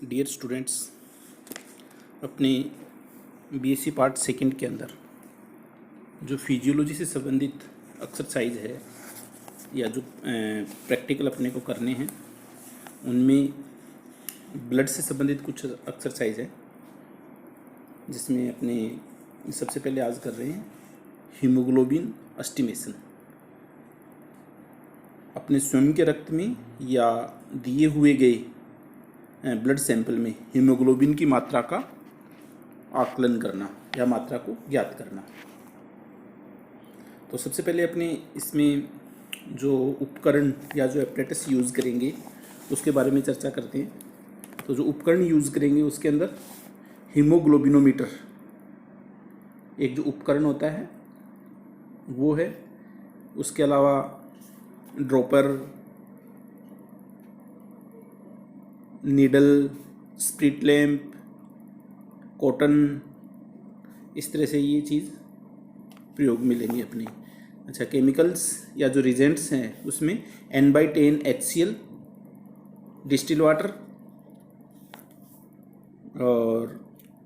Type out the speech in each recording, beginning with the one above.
Dear students, अपने BSc part second के अंदर जो फिजियोलॉजी से संबंधित एक्सरसाइज है या जो प्रैक्टिकल अपने को करने हैं उनमें ब्लड से संबंधित कुछ एक्सरसाइज है, जिसमें अपने सबसे पहले आज कर रहे हैं हीमोग्लोबिन एस्टिमेशन। अपने स्वयं के रक्त में या दिए हुए गए ब्लड सैंपल में हीमोग्लोबिन की मात्रा का आकलन करना या मात्रा को ज्ञात करना। तो सबसे पहले अपने इसमें जो उपकरण या जो एपरेटस यूज़ करेंगे उसके बारे में चर्चा करते हैं। तो जो उपकरण यूज़ करेंगे उसके अंदर हीमोग्लोबिनोमीटर एक जो उपकरण होता है वो है। उसके अलावा dropper, needle, spirit lamp, cotton, इस तरह से ये चीज़ प्रयोग में लेंगे अपने। अच्छा, केमिकल्स या जो रिजेंट्स हैं उसमें N/10 HCl, डिस्टिल वाटर और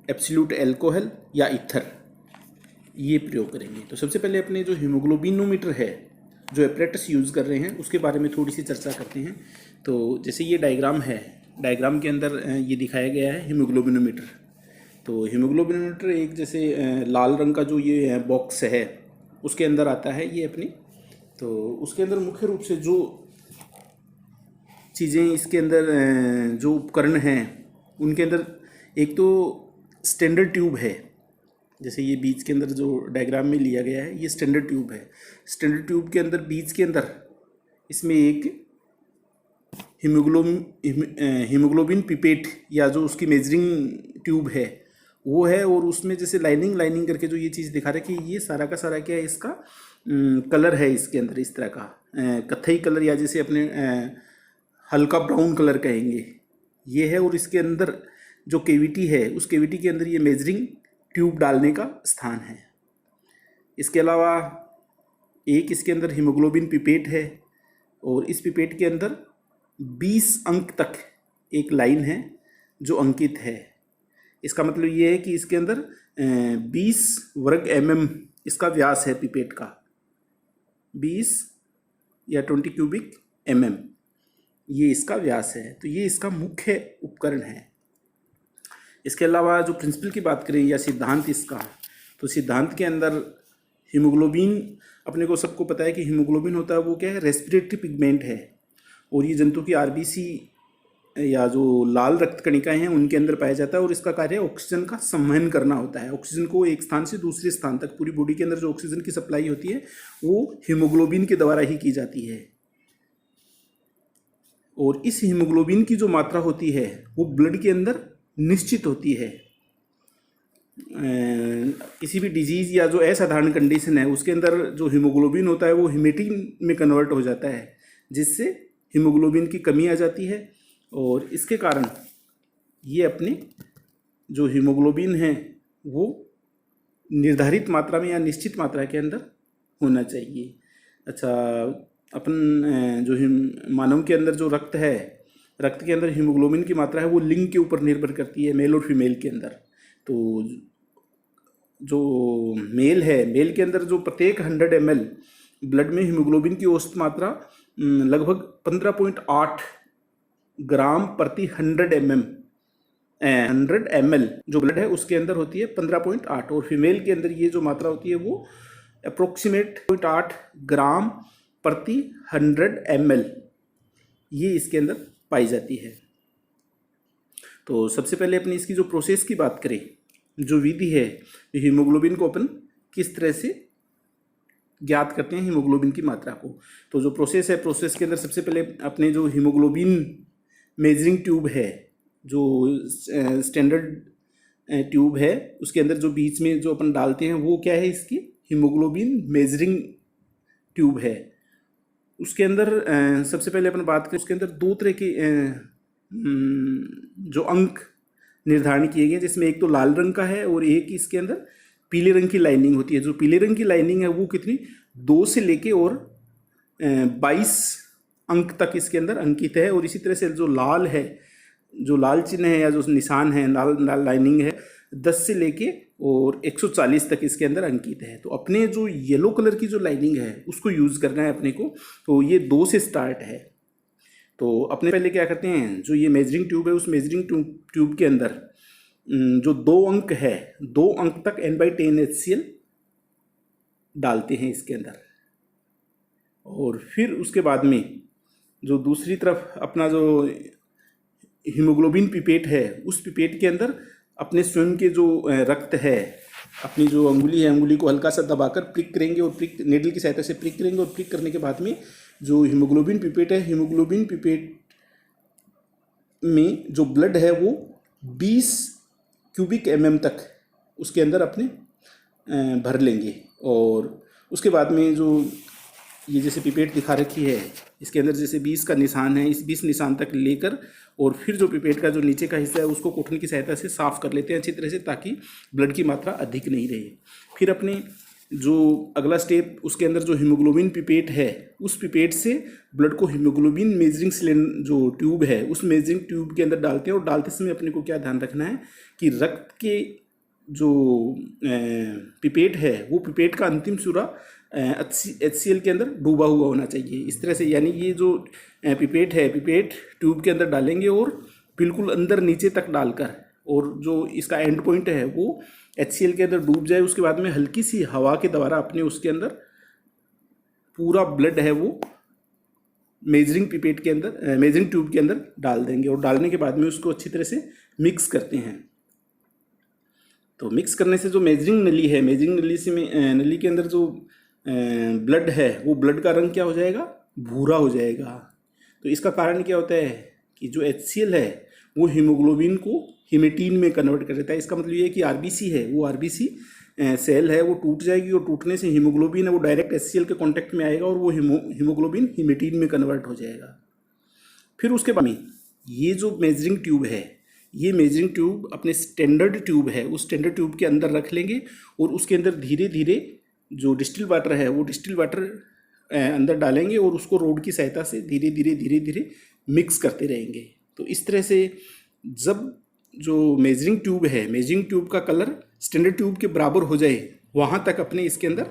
एब्सोल्यूट अल्कोहल या ईथर, ये प्रयोग करेंगे। तो सबसे पहले अपने जो हीमोग्लोबिनोमीटर है, जो एपरेटस यूज़ कर रहे हैं उसके बारे में थोड़ी सी चर्चा करते हैं। तो जैसे ये डायग्राम है, डायग्राम के अंदर ये दिखाया गया है हीमोग्लोबिनोमीटर। तो हीमोग्लोबिनोमीटर एक जैसे लाल रंग का जो ये बॉक्स है उसके अंदर आता है ये अपनी। तो उसके अंदर मुख्य रूप से जो चीज़ें इसके अंदर जो उपकरण हैं उनके अंदर एक तो स्टैंडर्ड ट्यूब है। जैसे ये बीच के अंदर जो डायग्राम में लिया गया है ये स्टैंडर्ड ट्यूब है। स्टैंडर्ड ट्यूब के अंदर बीच के अंदर इसमें एक हीमोग्लोबिन पिपेट या जो उसकी मेजरिंग ट्यूब है वो है, और उसमें जैसे लाइनिंग करके जो ये चीज़ दिखा रहा है कि ये सारा का सारा क्या है, इसका कलर है इसके अंदर इस तरह का कत्थई कलर या जैसे अपने हल्का ब्राउन कलर कहेंगे ये है। और इसके अंदर जो केविटी है उस केविटी के अंदर ये मेजरिंग ट्यूब डालने का स्थान है। इसके अलावा एक इसके अंदर हीमोग्लोबिन पिपेट है और इस पिपेट के अंदर 20 अंक तक एक लाइन है जो अंकित है। इसका मतलब ये है कि इसके अंदर 20 वर्ग mm इसका व्यास है पिपेट का, 20 या 20 क्यूबिक mm ये इसका व्यास है। तो ये इसका मुख्य उपकरण है। इसके अलावा जो प्रिंसिपल की बात करें या सिद्धांत इसका, तो सिद्धांत के अंदर हीमोग्लोबिन, अपने को सबको पता है कि हीमोग्लोबिन होता है वो क्या है, रेस्पिरेटरी पिगमेंट है। और ये जंतु की आरबीसी या जो लाल रक्त कणिकाएं हैं उनके अंदर पाया जाता है और इसका कार्य ऑक्सीजन का संवहन करना होता है। ऑक्सीजन को एक स्थान से दूसरे स्थान तक, पूरी बॉडी के अंदर जो ऑक्सीजन की सप्लाई होती है वो हीमोग्लोबिन के द्वारा ही की जाती है। और इस हीमोग्लोबिन की जो मात्रा होती है वो ब्लड के अंदर निश्चित होती है। किसी भी डिजीज़ या जो असाधारण कंडीशन है उसके अंदर जो हीमोग्लोबिन होता है वो हिमेटिन में कन्वर्ट हो जाता है, जिससे हीमोग्लोबिन की कमी आ जाती है। और इसके कारण ये अपने जो हीमोग्लोबिन है वो निर्धारित मात्रा में या निश्चित मात्रा के अंदर होना चाहिए। अच्छा, अपन जो मानव के अंदर जो रक्त है, रक्त के अंदर हीमोग्लोबिन की मात्रा है वो लिंग के ऊपर निर्भर करती है, मेल और फीमेल के अंदर। तो जो मेल है, मेल के अंदर जो प्रत्येक 100 ml ब्लड में हीमोग्लोबिन की औसत मात्रा लगभग 15.8 ग्राम प्रति 100 ml जो ब्लड है उसके अंदर होती है 15.8, और फीमेल के अंदर ये जो मात्रा होती है वो अप्रोक्सीमेट 0.8 ग्राम प्रति 100 ml ये इसके अंदर पाई जाती है। तो सबसे पहले अपनी इसकी जो प्रोसेस की बात करें, जो विधि है, हीमोग्लोबिन को अपन किस तरह से ज्ञात करते हैं हीमोग्लोबिन की मात्रा को। तो जो प्रोसेस है, प्रोसेस के अंदर सबसे पहले अपने जो हीमोग्लोबिन मेजरिंग ट्यूब है, जो स्टैंडर्ड ट्यूब है, उसके अंदर जो बीच में जो अपन डालते हैं वो क्या है, इसकी हीमोग्लोबिन मेजरिंग ट्यूब है। उसके अंदर सबसे पहले अपन बात करें, उसके अंदर दो तरह के जो अंक निर्धारण किए गए, जिसमें एक तो लाल रंग का है और एक इसके अंदर पीले रंग की लाइनिंग होती है। जो पीले रंग की लाइनिंग है वो कितनी, 2 से लेके और 22 अंक तक इसके अंदर अंकित है। और इसी तरह से जो लाल है जो लाल चिन्ह है या जो निशान है, लाल लाइनिंग है, 10 से लेके और 140 तक इसके अंदर अंकित है। तो अपने जो येलो कलर की जो लाइनिंग है उसको यूज़ करना है अपने को। तो ये 2 से स्टार्ट है। तो अपने पहले क्या करते हैं, जो ये मेजरिंग ट्यूब है उस मेजरिंग ट्यूब के अंदर जो 2 अंक है, 2 अंक तक n/10 HCl डालते हैं इसके अंदर। और फिर उसके बाद में जो दूसरी तरफ अपना जो हीमोग्लोबिन पिपेट है, उस पिपेट के अंदर अपने स्वयं के जो रक्त है, अपनी जो अंगुली है, अंगुली को हल्का सा दबाकर प्रिक करेंगे और प्रिक नेडल की सहायता से प्रिक करेंगे। और प्रिक करने के बाद में जो हीमोग्लोबिन पिपेट है, हीमोग्लोबिन पिपेट में जो ब्लड है वो 20 क्यूबिक mm तक उसके अंदर अपने भर लेंगे। और उसके बाद में जो ये जैसे पिपेट दिखा रखी है, इसके अंदर जैसे 20 का निशान है, इस 20 निशान तक लेकर और फिर जो पिपेट का जो नीचे का हिस्सा है उसको कॉटन की सहायता से साफ़ कर लेते हैं अच्छी तरह से, ताकि ब्लड की मात्रा अधिक नहीं रहे। फिर अपने जो अगला स्टेप, उसके अंदर जो हीमोग्लोबिन पिपेट है, उस पिपेट से ब्लड को हीमोग्लोबिन मेजरिंग सिलेंडर जो ट्यूब है उस मेजरिंग ट्यूब के अंदर डालते हैं। और डालते समय अपने को क्या ध्यान रखना है कि रक्त के जो पिपेट है वो पिपेट का अंतिम सिरा HCl के अंदर डूबा हुआ होना चाहिए। इस तरह से, यानी ये जो पिपेट है, पिपेट ट्यूब के अंदर डालेंगे और बिल्कुल अंदर नीचे तक डालकर, और जो इसका एंड पॉइंट है वो HCl के अंदर डूब जाए। उसके बाद में हल्की सी हवा के द्वारा अपने उसके अंदर पूरा ब्लड है वो मेजरिंग पिपेट के अंदर, मेजरिंग ट्यूब के अंदर डाल देंगे। और डालने के बाद में उसको अच्छी तरह से मिक्स करते हैं। तो मिक्स करने से जो मेजरिंग नली है, मेजरिंग नली से नली के अंदर जो ब्लड है वो ब्लड का रंग क्या हो जाएगा, भूरा हो जाएगा। तो इसका कारण क्या होता है कि जो HCl है वो हीमोग्लोबिन को हिमेटीन में कन्वर्ट कर देता है। इसका मतलब ये है कि RBC है, वो RBC सेल है वो टूट जाएगी और टूटने से हीमोग्लोबिन है वो डायरेक्ट HCl के कांटेक्ट में आएगा और वो हीमोग्लोबिन हिमेटीन में कन्वर्ट हो जाएगा। फिर उसके बाद में ये जो मेजरिंग ट्यूब है, ये मेजरिंग ट्यूब अपने स्टैंडर्ड ट्यूब है, उस स्टैंडर्ड ट्यूब के अंदर रख लेंगे और उसके अंदर धीरे धीरे जो डिस्टिल वाटर है वो डिस्टिल वाटर अंदर डालेंगे और उसको रोड की सहायता से धीरे धीरे मिक्स करते रहेंगे। तो इस तरह से जब जो मेजरिंग ट्यूब है, मेजरिंग ट्यूब का कलर स्टैंडर्ड ट्यूब के बराबर हो जाए, वहाँ तक अपने इसके अंदर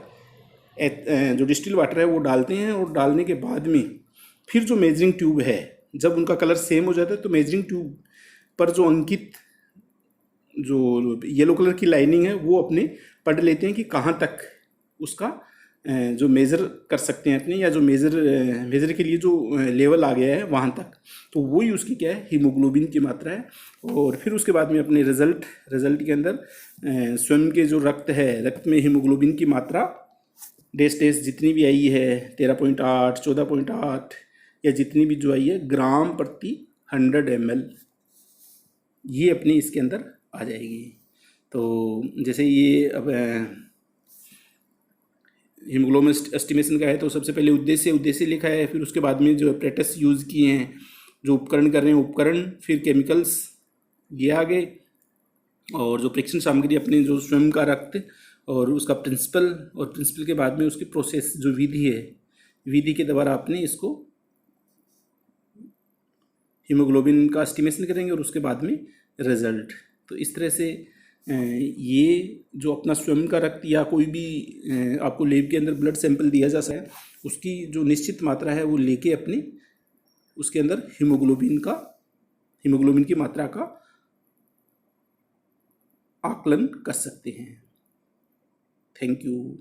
जो डिस्टिल वाटर है वो डालते हैं। और डालने के बाद में फिर जो मेजरिंग ट्यूब है, जब उनका कलर सेम हो जाता है तो मेजरिंग ट्यूब पर जो अंकित जो येलो कलर की लाइनिंग है वो अपने पढ़ लेते हैं कि कहाँ तक उसका जो मेज़र कर सकते हैं अपने, या जो मेज़र के लिए जो लेवल आ गया है वहाँ तक। तो वही उसकी क्या है, हीमोग्लोबिन की मात्रा है। और फिर उसके बाद में अपने रिज़ल्ट के अंदर स्वयं के जो रक्त है, रक्त में हीमोग्लोबिन की मात्रा डेस जितनी भी आई है 13.8, 14.8 या जितनी भी जो आई है ग्राम प्रति 100 ml, ये अपने इसके अंदर आ जाएगी। तो जैसे ये अब हीमोग्लोबिन एस्टिमेशन का है तो सबसे पहले उद्देश्य लिखा है, फिर उसके बाद में जो एपरेटस यूज़ किए हैं, जो उपकरण कर रहे हैं उपकरण, फिर केमिकल्स ये आ गए, और जो परीक्षण सामग्री अपने जो स्वयं का रक्त और उसका प्रिंसिपल, और प्रिंसिपल के बाद में उसकी प्रोसेस जो विधि है, विधि के द्वारा आपने इसको हीमोग्लोबिन का एस्टिमेशन करेंगे और उसके बाद में रिजल्ट। तो इस तरह से ये जो अपना स्वयं का रक्त या कोई भी आपको लैब के अंदर ब्लड सैंपल दिया जा सकता है, उसकी जो निश्चित मात्रा है वो लेके अपने उसके अंदर हीमोग्लोबिन की मात्रा का आकलन कर सकते हैं। Thank you.